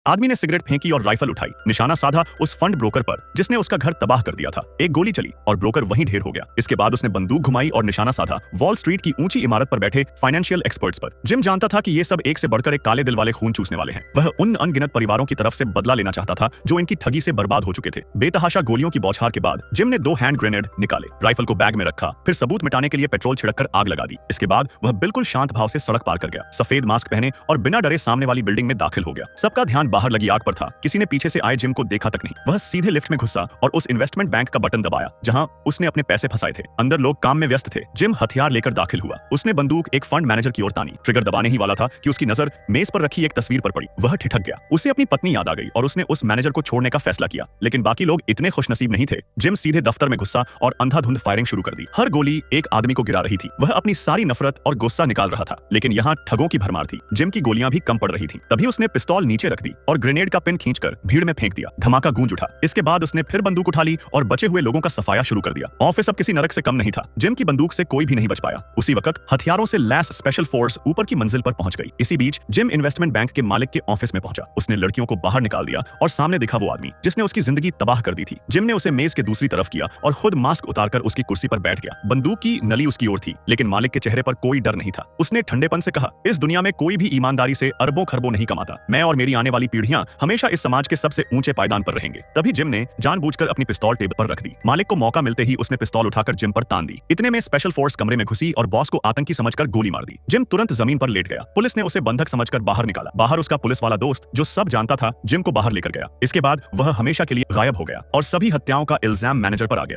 आदमी ने सिगरेट फेंकी और राइफल उठाई, निशाना साधा उस फंड ब्रोकर पर जिसने उसका घर तबाह कर दिया था। एक गोली चली और ब्रोकर वहीं ढेर हो गया। इसके बाद उसने बंदूक घुमाई और निशाना साधा वॉल स्ट्रीट की ऊंची इमारत पर बैठे फाइनेंशियल एक्सपर्ट्स पर। जिम जानता था कि ये सब एक से बढ़कर एक काले दिल वाले खून चूसने वाले हैं। वह उन अनगिनत परिवारों की तरफ से बदला लेना चाहता था जो इनकी ठगी से बर्बाद हो चुके थे। बेतहाशा गोलियों की बौछार के बाद जिम ने 2 हैंड ग्रेनेड निकाले, राइफल को बैग में रखा, फिर सबूत मिटाने के लिए पेट्रोल छिड़ककर आग लगा दी। इसके बाद वह बिल्कुल शांत भाव से सड़क पार कर गया, सफेद मास्क पहने और बिना डरे सामने वाली बिल्डिंग में दाखिल हो गया। सबका ध्यान बाहर लगी आग पर था। किसी ने पीछे से आए जिम को देखा तक नहीं। वह सीधे लिफ्ट में घुसा और उस इन्वेस्टमेंट बैंक का बटन दबाया जहां उसने अपने पैसे फंसाए थे। अंदर लोग काम में व्यस्त थे। जिम हथियार लेकर दाखिल हुआ। उसने बंदूक एक फंड मैनेजर की ओर तानी। ट्रिगर दबाने ही वाला था कि उसकी नजर मेज पर रखी एक तस्वीर पर पड़ी। वह ठिठक गया। उसे अपनी पत्नी याद आ गई और उसने उस मैनेजर को छोड़ने का फैसला किया। लेकिन बाकी लोग इतने खुशनसीब नहीं थे। जिम सीधे दफ्तर में घुसा और अंधाधुंध फायरिंग शुरू कर दी। हर गोली एक आदमी को गिरा रही थी। वह अपनी सारी नफरत और गुस्सा निकाल रहा था, लेकिन यहाँ ठगों की भरमार थी। जिम की गोलियां भी कम पड़ रही थी। तभी उसने पिस्तौल नीचे रख दी और ग्रेनेड का पिन खींचकर भीड़ में फेंक दिया। धमाका गूंज उठा। इसके बाद उसने फिर बंदूक उठा ली और बचे हुए लोगों का सफाया शुरू कर दिया। ऑफिस अब किसी नरक से कम नहीं था। जिम की बंदूक से कोई भी नहीं बच पाया। उसी वक्त हथियारों से लैस स्पेशल फोर्स ऊपर की मंजिल पर पहुंच गई। इसी बीच जिम इन्वेस्टमेंट बैंक के मालिक के ऑफिस में पहुंचा। उसने लड़कियों को बाहर निकाल दिया और सामने दिखा वो आदमी जिसने उसकी जिंदगी तबाह कर दी थी। जिम ने उसे मेज के दूसरी तरफ किया और खुद मास्क उतारकर उसकी कुर्सी पर बैठ गया। बंदूक की नली उसकी ओर थी, लेकिन मालिक के चेहरे पर कोई डर नहीं था। उसने ठंडेपन से कहा, इस दुनिया में कोई भी ईमानदारी से अरबों खरबों नहीं कमाता। मैं और मेरी आने वाली पीढ़ियां हमेशा इस समाज के सबसे ऊंचे पायदान पर रहेंगे। तभी जिम ने जानबूझकर अपनी पिस्तौल टेबल पर रख दी। मालिक को मौका मिलते ही उसने पिस्तौल उठाकर जिम पर तान दी। इतने में स्पेशल फोर्स कमरे में घुसी और बॉस को आतंकी समझकर गोली मार दी। जिम तुरंत जमीन पर लेट गया। पुलिस ने उसे बंधक समझकर बाहर निकाला। बाहर उसका पुलिस वाला दोस्त जो सब जानता था जिम को बाहर लेकर गया। इसके बाद वह हमेशा के लिए गायब हो गया और सभी हत्याओं का इल्जाम मैनेजर पर आ गया।